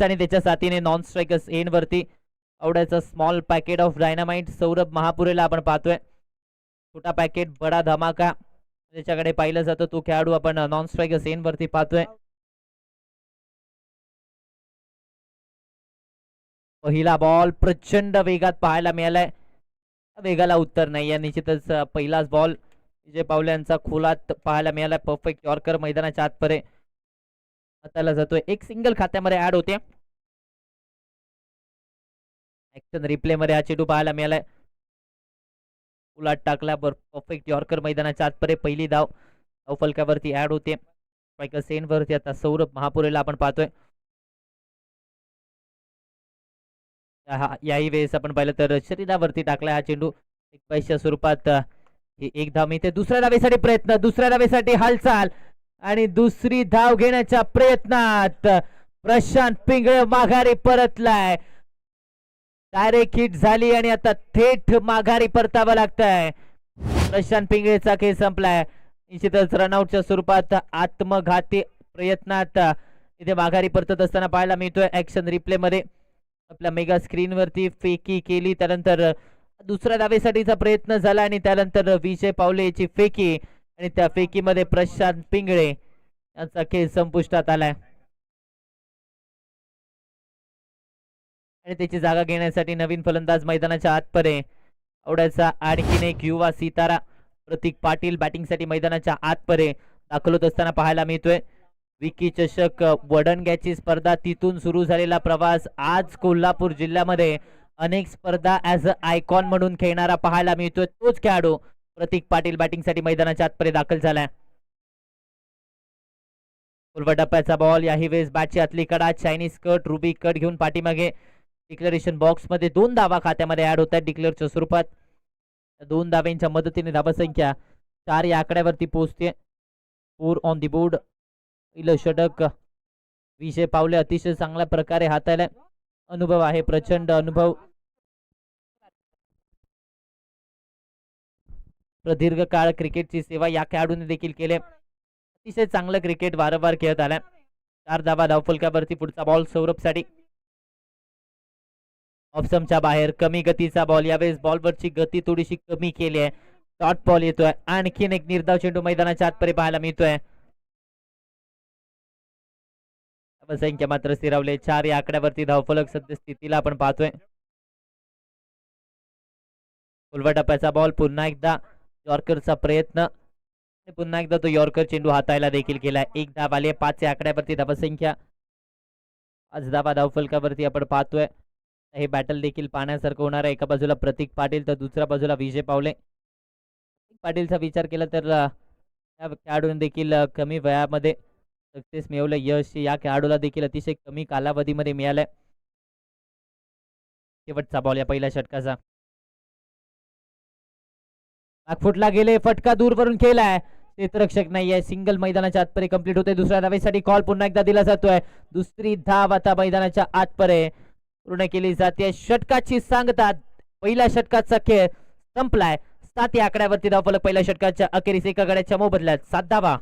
आणि त्याच्या साथीने नॉन स्ट्रायकर्स एंड वरती आवडायचं small packet of dynamite Saurabh महापुरेला आपण पाहतोय. छोटा पॅकेट बडा धमाका त्याच्याकडे पाहिलं जातं, तो खेळाडू आपण नॉन स्ट्रायकर्स एंड वरती पाहतोय. पहिला बॉल प्रचंड वेगात पाहायला मिळालाय, वेगाला उत्तर नाही. निश्चितच पहिलाच बॉल विजय पावले यांचा खोलात पाहायला मिळाला. परफेक्ट यॉर्कर मैदानाच्या आतपर्यंत हाताला जातोय. एक सिंगल खात्यामध्ये ऍड होते. ऍक्शन रिप्ले मध्ये हा चेंडू पाहायला मिळालाय. उलाट टाकला परफेक्ट यॉर्कर मैदानाच्या आतपर्यंत पहिली धाव फलकावरती ऍड होते. स्ट्रायकर सेन वरती आता सौरभ महापुरेला आपण पाहतोय. याही वेळेस आपण पाहिलं तर शरीरावरती टाकला हा चेंडू. एक पैशा स्वरूपात एक धाव मिळते. दुसऱ्या धावेसाठी प्रयत्न, दुसऱ्या धावेसाठी हालचाल आणि दुसरी धाव घेण्याच्या प्रयत्नात प्रशांत पिंगळे माघारी परतलाय. डायरेक्ट हिट झाली आणि आता थेट माघारी परतावं लागतंय. प्रशांत पिंगळेचा खेळ संपलाय. निश्चितच रनआउटच्या स्वरूपात आत्मघाती प्रयत्नात इथे माघारी परतत असताना पाहायला मिळतोय. ऍक्शन रिप्ले मध्ये आपल्या मेगा स्क्रीन वरती फेकी केली, त्यानंतर दुसऱ्या धावेसाठीचा प्रयत्न झाला आणि त्यानंतर विजय पावले याची फेकी आणि त्या फेकीमध्ये प्रशांत पिंगळे यांचा खेळ संपुष्टात आलाय आणि त्याची जागा घेण्यासाठी नवीन फलंदाज मैदानाच्या आतपर्यंत आवडायचा आणखीन एक युवा सितारा प्रतीक पाटील बॅटिंगसाठी मैदानाच्या आतपर्यंत दाखल होत असताना पाहायला मिळतोय. विकी चषक वडणग्याची स्पर्धा, तिथून सुरू झालेला प्रवास आज कोल्हापूर जिल्ह्यामध्ये अनेक स्पर्धा ऍज अ आयकॉन म्हणून खेळणारा पाहायला मिळतोय. तोच खेळाडू प्रतीक पाटील बॅटिंगसाठी मैदानाच्या आतपर्यंत दाखल झालाय. पूर्व टप्प्याचा बॉल, याही वेळेस बॅटची आतली कडा चायनीज कट रुबी कट घेऊन पाठीमागे डिक्लेरेशन बॉक्स मध्ये 2 धावा खात्यामध्ये ऍड होत आहेत डिक्लेअरच्या स्वरूपात. 2 धाव्यांच्या मदतीने धावसंख्या 4 या आकड्यावरती पोहोचते. 4 ऑन दी बोर्ड. पहिलं षटक विजय पावले अतिशय चांगल्या प्रकारे हाताळलाय. अनुभव आहे, प्रचंड अनुभव. प्रदीर्घ काळ क्रिकेटची सेवा या खेळाडूने देखील केले. अतिशय चांगलं क्रिकेट वारंवार खेळत आलाय. 4 धावा धावफलकावरती. पुढचा बॉल सौरभसाठी ऑप्शनच्या बाहेर. कमी गतीचा बॉल, यावेळेस बॉलवरची गती थोडीशी कमी केली आहे. डॉट बॉल येतोय. आणखीन एक निर्धाव चेंडू मैदानाच्या आतपर्यंत पाहायला मिळतोय. संख्या मात्र स्थिरावले. 4 या आकड्यावरती धावफलक सध्या स्थितीला आपण पाहतोय. उलवा टप्प्याचा बॉल, पुन्हा एकदा यॉर्करचा प्रयत्न, पुन्हा एकदा तो यॉर्कर चेंडू हाताळायला देखील केलाय. 1 धाव आली. 5 या आकड्यावरती धावसंख्या 5 धावा धावफलकावरती आपण पाहतोय. हे बॅटल देखील पाहण्यासारखं होणार आहे. एका बाजूला प्रतीक पाटील तर दुसऱ्या बाजूला विजय पावले. पाटीलचा विचार केला तर या खेळाडूने देखील कमी वयामध्ये सक्सेस मिळवलं. यश या खेळाडूला देखील अतिशय कमी कालावधीमध्ये मिळालंय. शेवटचा बॉल या पहिल्या षटकाचा. फुटला गेले, फटका दूरवरून केलाय. क्षेत्ररक्षक नाहीये. सिंगल मैदानाच्या आतपर्यंत कंप्लीट होते. दुसऱ्या धावेसाठी कॉल पुन्हा एकदा दिला जातोय. दुसरी धाव आता मैदानाच्या आतपर्यंत पूर्ण केली जाते. षटकाची सांगता पहिल्या षटकाचा खेळ संपलाय. 7 या आकड्यावरती धावफलक पहिल्या षटकाच्या अखेरीस एका गड्याच्या मोबदल्यात 7 धावा.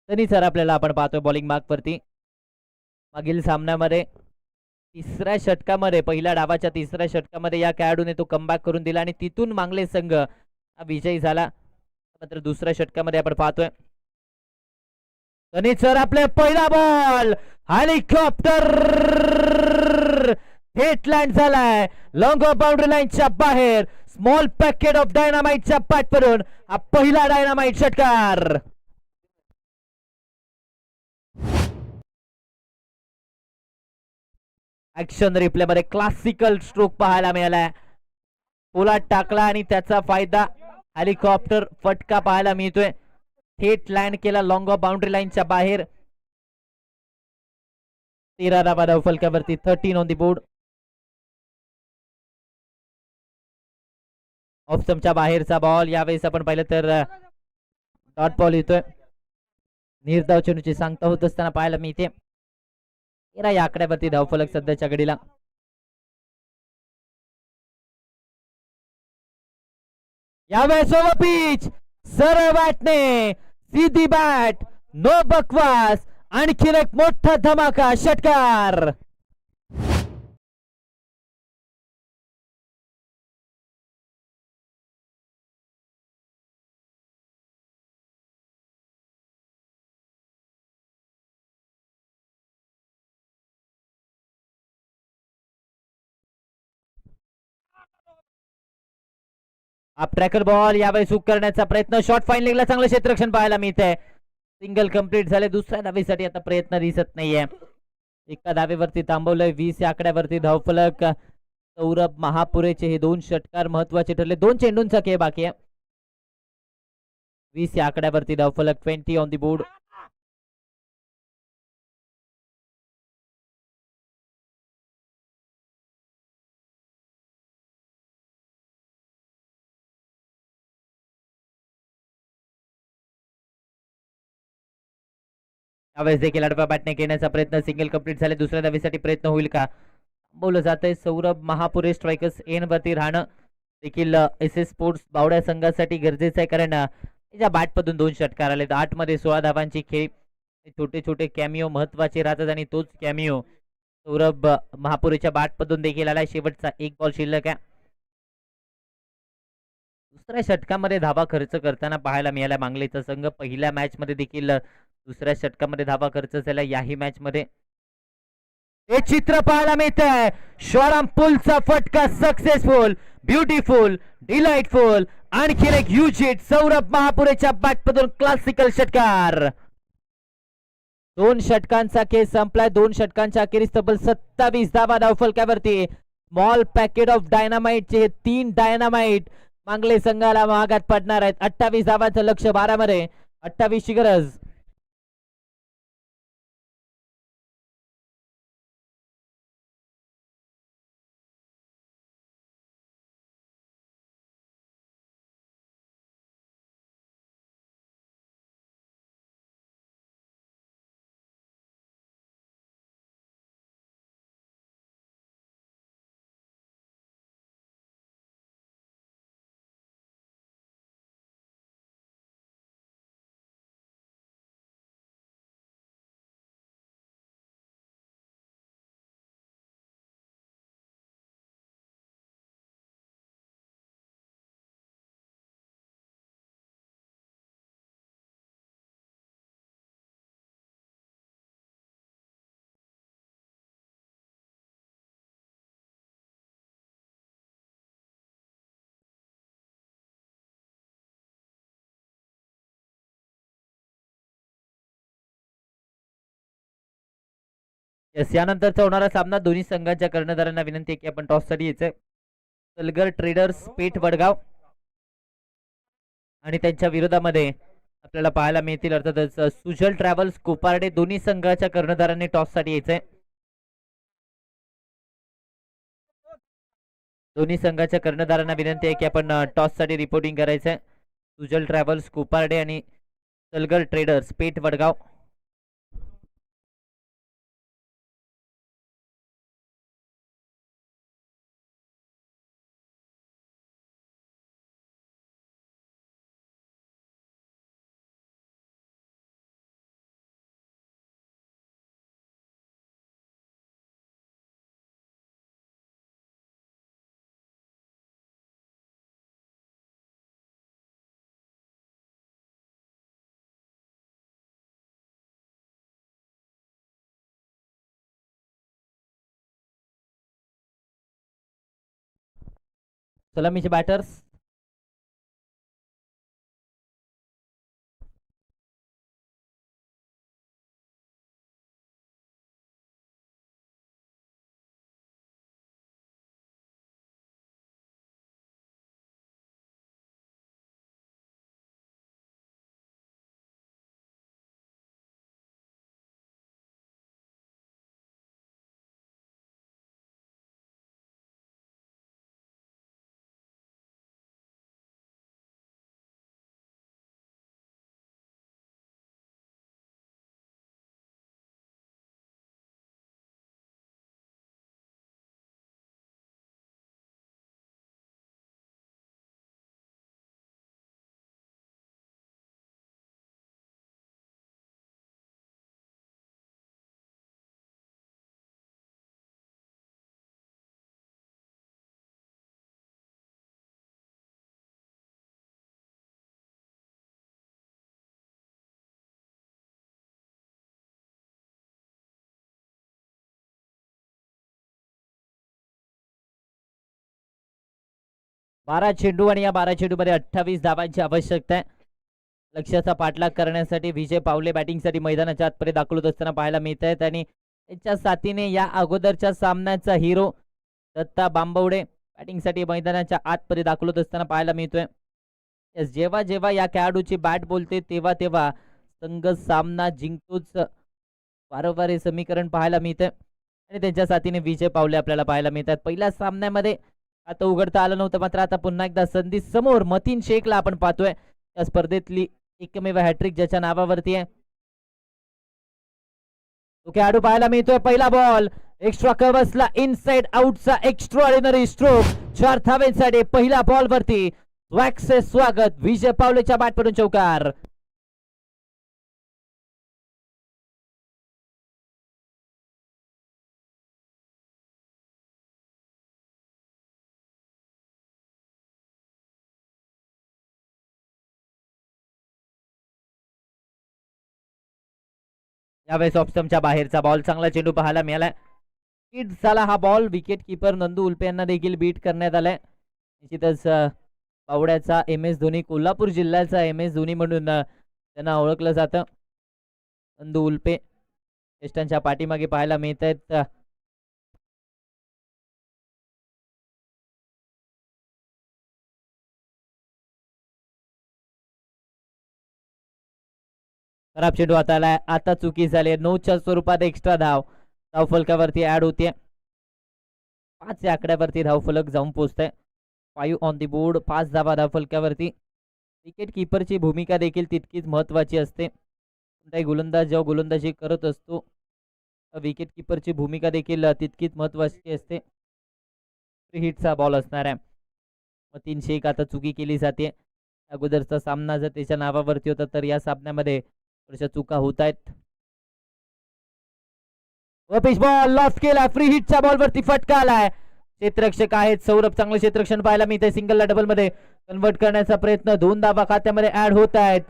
तरी सर आपल्याला आपण पाहतोय बॉलिंग मार्क वरती. मागील सामन्यामध्ये तिसऱ्या षटकामध्ये, पहिल्या डावाच्या तिसऱ्या षटकामध्ये या खेळाडूने तो कमबॅक करून दिला आणि तिथून मांगले संघ हा विजयी झाला. मात्र दुसऱ्या षटकामध्ये आपण पाहतोय तनित सर आपले पहिला बॉल, हेलिकॉप्टर थेट लँड झालाय लॉंग ऑफ बाउंड्री लाईनच्या बाहेर. स्मॉल पॅकेट ऑफ डायनामाइटच्या पाठवरून हा पहिला डायनामाइट षटकार. ऍक्शन रिप्ले मध्ये क्लासिकल स्ट्रोक पाहायला मिळालाय. पोलाद टाकला आणि त्याचा फायदा हेलिकॉप्टर फटका पाहायला मिळतोय. थेट लँड केला लॉंग ऑफ बाउंड्री लाईनच्या बाहेर. 13 धावा धावफलकावरती. 13 ऑन दी बोर्ड. ऑफ स्टंपच्या बाहेरचा बॉल. यावेळेस आपण पाहिलं तर डॉट बॉल येतोय. निर्धाव चेंडूची सांगता होत असताना पाहायला मी इथे 13 या आकड्यावरती धावफलक सध्याच्या घडीला. यावेळेस ओव्हर पिच, सरळ बॅटने, सीधी बॅट, नो बकवास, आणखीन एक मोठा धमाका षटकार. आप ट्रॅकर बॉल. यावेळेस हुक करण्याचा प्रयत्न. शॉर्ट फाईन लेगला चांगलं क्षेत्ररक्षण पाहायला मिळतंय. सिंगल कंप्लीट झाले. दुसऱ्या धावेसाठी आता प्रयत्न दिसत नाहीये. एका धावेवरती थांबवलंय. 20 या आकड्यावरती धावफलक. सौरभ महापुरेचे हे 2 षटकार महत्वाचे ठरले. 2 चेंडूंचा खेळ बाकी आहे. 20 या आकड्यावरती धावफलक. 20 ऑन दी बोर्ड. यावेळेस देखील आडव्या बॅटने घेण्याचा प्रयत्न. सिंगल कंप्लीट झाले. दुसऱ्या धावेसाठी प्रयत्न होईल का बोललं जात आहे. सौरभ महापुरे स्ट्रायकर्स एन वरती राहणं देखील एस एस स्पोर्ट्स बावड्या संघासाठी गरजेचं आहे. कारण त्याच्या बॅटमधून 2 षटकार आले. 8 मध्ये 16 धावांची खेळी. छोटे छोटे कॅमिओ महत्वाचे राहतात आणि तोच कॅमिओ सौरभ महापुरेच्या बॅटमधून देखील आलाय. शेवटचा 1 बॉल शिल्लक आहे. दुसऱ्या षटकामध्ये धावा खर्च करताना पाहायला मिळाला मांगलेचा संघ. पहिल्या मॅच मध्ये देखील दुसऱ्या षटकामध्ये धावा खर्च झाला. याही मॅच मध्ये हे चित्र पाहायला मिळत आहे. शॉर्टआर्म पुलचा फटका सक्सेसफुल, ब्युटिफुल, डिलाइटफुल. आणखी एक ह्यूज हिट सौरभ महापुरेच्या बॅटमधून. क्लासिकल षटकार. 2 षटकांचा खेळ संपलाय. 2 षटकांच्या अखेरीस तब्बल 27 धावा धावफलकावरती. स्मॉल पॅकेट ऑफ डायनामाइटचे हे 3 डायनामाइट मांगले संघाला महागात पडणार आहेत. 28 धावांचं लक्ष 12 मध्ये. 28 ची गरज. यानंतरचा होणारा सामना. दोन्ही संघांच्या कर्णधारांना विनंती आहे की आपण टॉस साठी यायचंय. सलगर ट्रेडर्स पेठ वडगाव आणि त्यांच्या विरोधामध्ये आपल्याला पाहायला मिळतील अर्थातच सुजल ट्रॅव्हल्स कोपार्डे. दोन्ही संघाच्या कर्णधारांनी टॉस साठी यायचंय. दोन्ही संघाच्या कर्णधारांना विनंती आहे की आपण टॉस साठी रिपोर्टिंग करायचंय. सुजल ट्रॅव्हल्स कोपार्डे आणि सलगर ट्रेडर्स पेठ वडगाव. सलामीचे बॅटर्स. 12 चेंडू आणि या 12 चेंडू मध्ये 28 धावांची आवश्यकता आहे. लक्ष्याचा पाठलाग करण्यासाठी विजय पावले बॅटिंगसाठी मैदानाच्या आतपर्यंत दाखल होत असताना पाहायला मिळत आहेत आणि त्यांच्या साथीने या अगोदरच्या सामन्याचा हिरो दत्ता बांबवडे बॅटिंगसाठी मैदानाच्या आतपर्यंत दाखल होत असताना पाहायला मिळतोय. जेव्हा जेव्हा या खेळाडूची बॅट बोलते तेव्हा तेव्हा संघ सामना जिंकतोच, वारंवार हे समीकरण पाहायला मिळतंय आणि त्यांच्या साथीने विजय पावले आपल्याला पाहायला मिळतात. पहिल्या सामन्यामध्ये आता उघडता आलं नव्हतं, मात्र आता पुन्हा एकदा संधी समोर मतीन शेखला आपण पाहतोय. या स्पर्धेतली एकमेव हॅट्रिक ज्याच्या नावावरती आहे तो खेळाडू पाहायला मिळतोय. पहिला बॉल एक्स्ट्रा कव्हर्सला इनसाइड आउटचा एक्स्ट्रा ऑर्डिनरी स्ट्रोक 4 धावेंसाठी पहिल्या बॉल वरती स्वागत विजय पावलेच्या बॅटवरून चौकार. यावेळेस ऑप्शनच्या बाहेरचा बॉल, चांगला चेंडू पाहायला मिळालाय. हिट झाला हा बॉल. विकेट किपर नंदू उल्पे यांना देखील बीट करण्यात आलाय. निश्चितच पावड्याचा MS धोनी, कोल्हापूर जिल्ह्याचा MS धोनी म्हणून त्यांना ओळखलं जातं. नंदू उल्पे ज्येष्ठांच्या पाठीमागे पाहायला मिळत आहेत. खराब चेंडू हाताला, आता चुकी झाली. 9च्या स्वरूपात एक्स्ट्रा धाव फलकावरती ऍड होते. 5 या आकड्यावरती धावफलक जाऊन पोहोचतंय. 5 ऑन दी बोर्ड, 5 धावा धावफलकावरती. विकेट किपरची भूमिका देखील तितकीच महत्वाची असते. कोणताही गोलंदाज जेव्हा गोलंदाजी करत असतो विकेट किपरची भूमिका देखील तितकीच महत्वाची असते. हिटचा बॉल असणार आहे. मतीन शेख आता चुकी केली जाते. अगोदरचा सामना जर त्याच्या नावावरती होता तर या सामन्यामध्ये थोड्याशा चुका होत आहेत. पिच बॉल लॉस्ट केला. फ्री हिटच्या बॉलवरती फटका आलाय. क्षेत्ररक्षक आहेत सौरभ, चांगलं क्षेत्ररक्षण पाहायला मिळतंय. सिंगलला डबल मध्ये कन्वर्ट करण्याचा प्रयत्न, 2 धावा खात्यामध्ये ऍड होत आहेत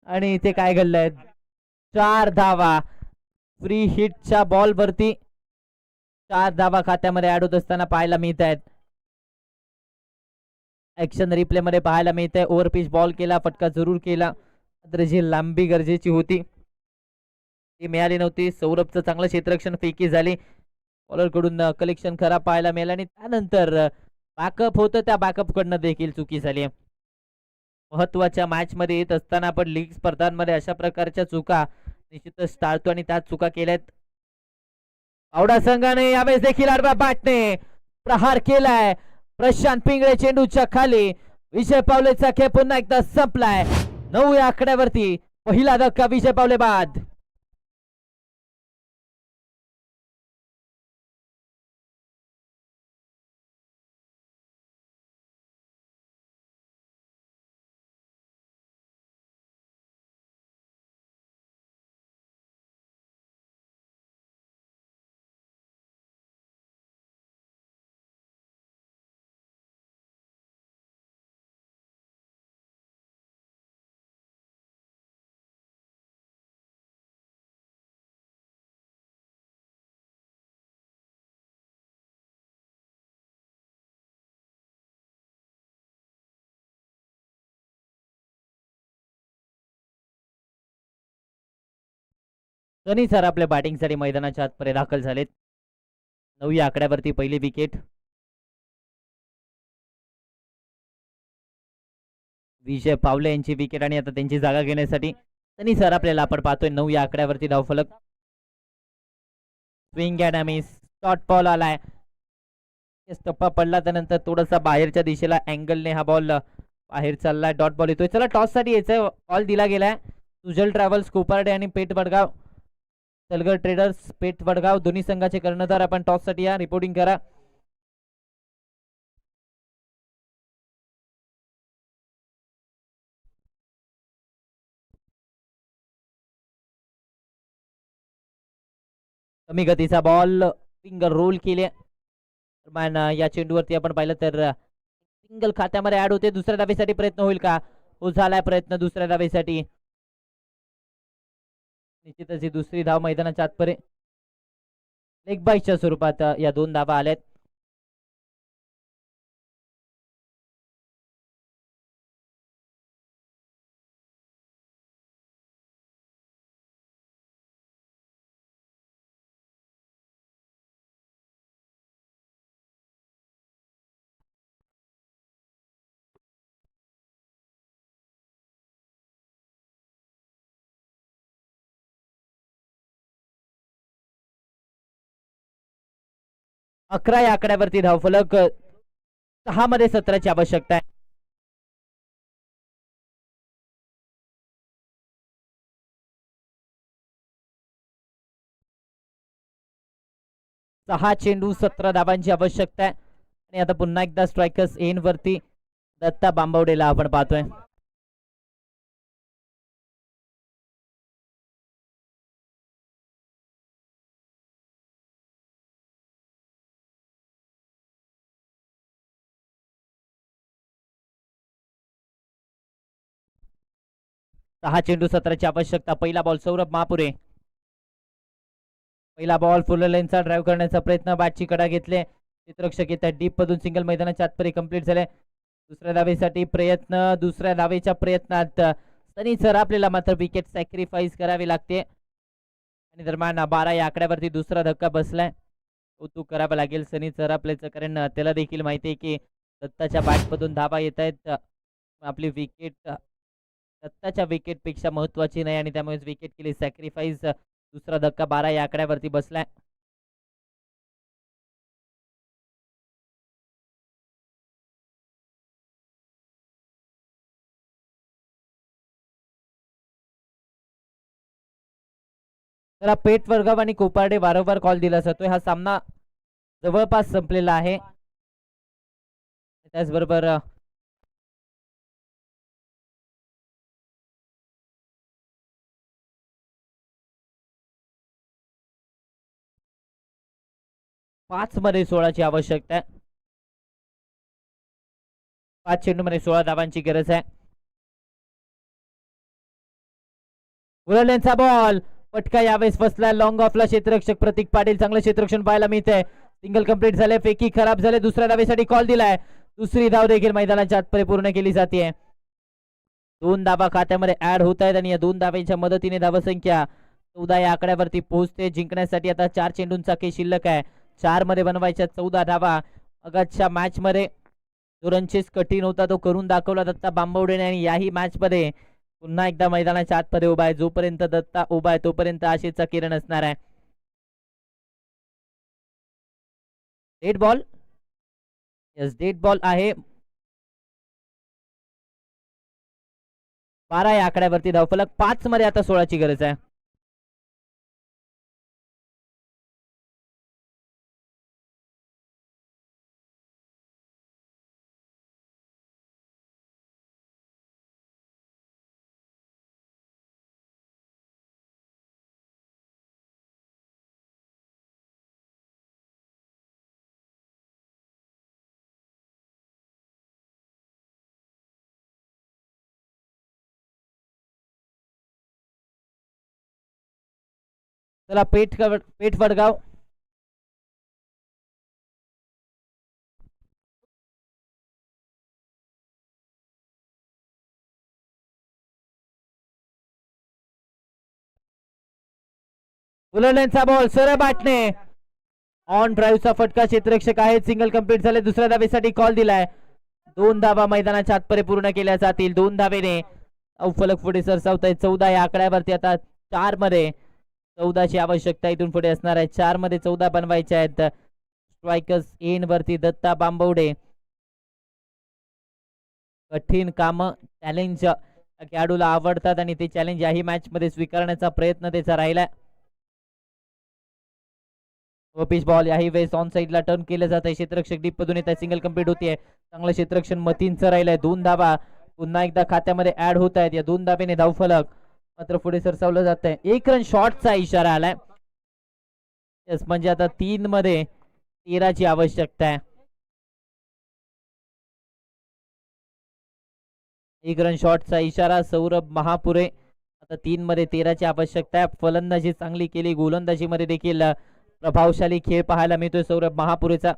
आणि इथे काय घडलंय, 4 धावा फ्री हिटच्या बॉलवरती 4 धावा खात्यामध्ये ऍड होत असताना पाहायला मिळत आहेत. ऍक्शन रिप्ले मध्ये पाहायला मिळतंय. ओव्हर पिच बॉल केला, फटका जरूर केला, मात्र जी लांबी गरजेची होती ती मिळाली नव्हती. सौरभचं चांगलं क्षेत्ररक्षण, फेकी झाली, बॉलर कडून कलेक्शन खराब पाहायला मिळालं आणि त्यानंतर बॅकअप होतं, त्या बॅकअप कडनं देखील चुकी झाली. महत्वाच्या मॅच मध्ये येत असताना आपण लीग स्पर्धांमध्ये अशा प्रकारच्या चुका निश्चितच टाळतो आणि त्याच चुका केल्यात. आवडा संघाने यावेळेस देखील आडव्या बॅटने प्रहार केलाय. प्रशांत पिंगळे चेंडूच्या खाली. विजय पावलेचा खेळ पुन्हा एकदा संपलाय. 9 या आकड्यावरती पहिला धक्का विजय पावले बाद. सनी सर आपल्या बॅटिंगसाठी मैदानाच्या आतपर्यंत दाखल झालेत. 9 या आकड्यावरती पहिली विकेट विजय पावले यांची विकेट आणि आता त्यांची जागा घेण्यासाठी सनी सर आपल्याला आपण पाहतोय. 9 या आकड्यावरती धावफलक. Swing and miss, short ball आलाय. टप्पा पडला त्यानंतर थोडासा बाहेरच्या दिशेला अँगलने हा बॉल बाहेर चाललाय. डॉट बॉल येतोय. चला टॉस साठी यायचंय. कॉल दिला गेलाय. सुजल ट्रॅव्हल्स कोपार्डे आणि पेठ वडगाव, सलगर ट्रेडर्स पेठ वडगाव दोन्ही संघाचे कर्णधार आपण टॉस साठी या. रिपोर्टिंग करा. कमी गतीचा बॉल, फिंगर रोल केले. या चेंडूवरती आपण पाहिलं तर सिंगल खात्यामध्ये ऍड होते. दुसऱ्या धावेसाठी प्रयत्न होईल का? हो, झालाय प्रयत्न दुसऱ्या धावेसाठी. निश्चितच ही दुसरी धाव मैदानाच्या आतपर्यंत लेग बाईच्या स्वरूपात या 2 धावा आल्यात. 11 या आकड्यावरती धावफलक. 6 मध्ये 17ची आवश्यकता आहे. सहा चेंडू 17 धावांची आवश्यकता आहे. आणि आता पुन्हा एकदा स्ट्रायकर्स एन वरती दत्ता बांबवडेला आपण पाहतोय. सहा चेंडू 17ची आवश्यकता. पहिला बॉल सौरभ महापुरे. पहिला बॉल फुल लेनचा ड्राईव्ह करण्याचा प्रयत्न. बॅटची कडा घेतले चित्ररक्षक येतात डीप मधून. सिंगल मैदानाच्या आतपरी कंप्लीट झाले. दुसऱ्या धावेसाठी प्रयत्न. दुसऱ्या धावेच्या प्रयत्नात सनी सर आपल्याला मात्र विकेट सॅक्रिफाईस करावी लागते. आणि दरम्यान 12 या आकड्यावरती दुसरा धक्का बसलाय. कौतुक करावं लागेल सनी सर आपल्याचं, कारण त्याला देखील माहिती आहे की दत्ताच्या बॅटमधून धावा येत आहेत. आपली विकेट दत्ताच्या विकेटपेक्षा महत्वाची नाही आणि त्यामुळेच विकेट केली सॅक्रिफाईस. दुसरा धक्का 12 या आकड्यावरती बसलाय. त्याला पेट वर्गाव आणि कोपार्डे वारंवार कॉल दिला जातोय. हा सामना जवळपास संपलेला आहे. त्याचबरोबर 5 मध्ये 16ची आवश्यकता आहे. 5 चेंडू मध्ये 16 धावांची गरज आहे. बॉल पटका यावेळेस फसला. लॉंग ऑफला क्षेत्ररक्षक प्रतीक पाटील. चांगलं क्षेत्ररक्षण पाहायला मिळतंय. सिंगल कंप्लीट झाले. फेकी खराब झाले. दुसऱ्या धावेसाठी कॉल दिलाय. दुसरी धाव देखील मैदानाच्या आतपर्यंत पूर्ण केली जाते. 2 धावा खात्यामध्ये ऍड होत आहेत आणि या 2 धावांच्या मदतीने धावसंख्या 14 या आकड्यावरती पोहोचते. जिंकण्यासाठी आता 4 चेंडूंचा खेळ शिल्लक आहे. 4 मध्ये बनवायच्या 14 धावा. अगतच्या मॅच मध्ये जो रनचेस कठीण होता तो करून दाखवला दत्ता बांबवडेने आणि याही मॅच मध्ये पुन्हा एकदा मैदानाच्या आतमध्ये उभा आहे. जोपर्यंत दत्ता उभा आहे तोपर्यंत आशेचा किरण असणार आहे. Dead ball. Yes, dead ball आहे. 12 या आकड्यावरती धावफलक. 5 मध्ये आता 16ची गरज आहे. चला पेठ वडगाव. उलटचा बॉल सरळ बाटणे. ऑन ड्राईव्हचा फटका. क्षेत्ररक्षक आहेत. सिंगल कंप्लीट झाले. दुसऱ्या धावेसाठी कॉल दिलाय. 2 धावा मैदानाच्या आतपर्यंत पूर्ण केल्या जातील. 2 धावेने फलक पुढे सरसावत आहे. 14 या आकड्यावरती आता 4 मध्ये 14ची आवश्यकता इथून पुढे असणार आहे. 4 मध्ये 14 बनवायचे आहेत. स्ट्रायकर्स एन वरती दत्ता बांबवडे. कठीण काम चॅलेंज खेळाडूला आवडतात आणि ते चॅलेंज याही मॅच मध्ये स्वीकारण्याचा प्रयत्न त्याचा राहिलाय. पिच बॉल याही वेळेस ऑन साइडला टर्न केलं जात आहे. क्षेत्ररक्षक डीप मधून येत आहे. सिंगल कंप्लीट होतीये. चांगलं क्षेत्ररक्षण मतींचं राहिलंय. 2 धावा पुन्हा एकदा खात्यामध्ये ऍड होत आहेत. या 2 धावेने धावफलक मात्र पुढे सरसावलं जात आहे. 1 रन शॉटचा इशारा आलाय. यस, म्हणजे आता 3 मध्ये 13ची आवश्यकता आहे. 1 रन शॉटचा इशारा. सौरभ महापुरे. आता 3 मध्ये 13ची आवश्यकता आहे. फलंदाजी चांगली केली. गोलंदाजी मध्ये देखील प्रभावशाली खेळ पाहायला मिळतोय सौरभ महापुरेचा.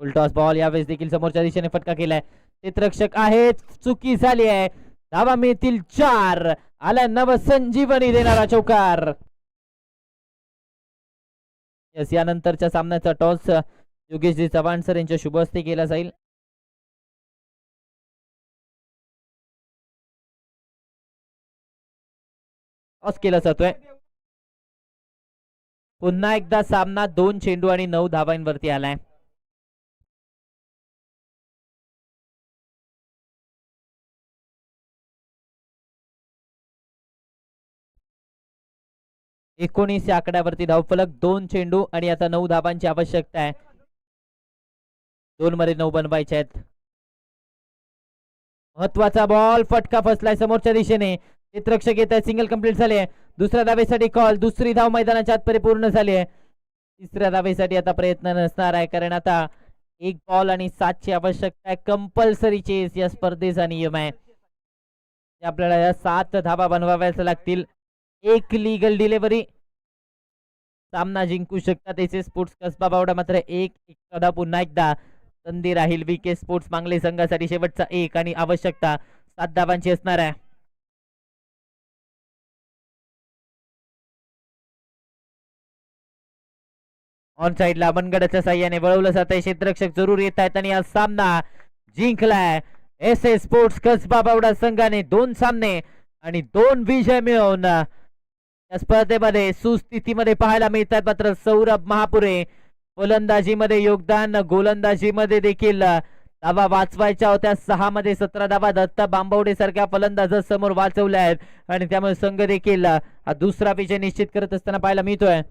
फुलटॉस बॉल यावेळेस देखील समोरच्या दिशेने फटका केलाय. क्षेत्ररक्षक आहेत. चुकी झाली आहे. धावा मिळतील 4. आला नवसंजीवनी देणारा चौकार. यस, यानंतरच्या सामन्याचा टॉस योगेशजी चव्हाण सर यांच्या शुभ हस्ते केला जाईल. टॉस केला जातोय. पुन्हा एकदा सामना 2 चेंडू आणि 9 धावांवरती आलाय. एकोणीस या आकड्यावरती धावफलक, 2 चेंडू आणि आता 9 धावांची आवश्यकता आहे. 2 मध्ये 9 बनवायचे आहेत. महत्वाचा बॉल, फटका फसलाय समोरच्या दिशेने. क्षेत्ररक्षक येत आहे, सिंगल कंप्लीट झाले. दुसऱ्या धावेसाठी कॉल, दुसरी धाव मैदानाच्या आत परिपूर्ण झाली आहे. तिसऱ्या धावेसाठी आता प्रयत्न नसणार आहे, कारण आता 1 बॉल आणि 7 ची आवश्यकता आहे. कंपल्सरी चेस या स्पर्धेचा नियम आहे. आपल्याला या 7 धावा बनवाव्याच लागतील. 1 लीगल डिलिव्हरी सामना जिंकू शकतात एसए स्पोर्ट्स कसबा बावडा. मात्र एक पुन्हा एकदा संधी राहील VK स्पोर्ट्स मांगले संघासाठी. शेवटचा 1 आणि आवश्यकता 7 धावांची असणार आहे. ऑन साइडला मनगडाच्या साह्याने वळवलं जात आहे. क्षेत्ररक्षक जरूर येत आहेत आणि हा सामना जिंकलाय एसए स्पोर्ट्स कसबा बावडा संघाने. 2 सामने आणि 2 विजय मिळवून या स्पर्धेमध्ये सुस्थितीमध्ये पाहायला मिळतात. मात्र सौरभ महापुरे फलंदाजीमध्ये योगदान, गोलंदाजीमध्ये देखील धावा वाचवायच्या होत्या. 6 मध्ये 17 धावा दत्ता बांबवडे सारख्या फलंदाज समोर वाचवल्या आहेत आणि त्यामुळे संघ देखील दुसरा विजय निश्चित करत असताना पाहायला मिळतोय.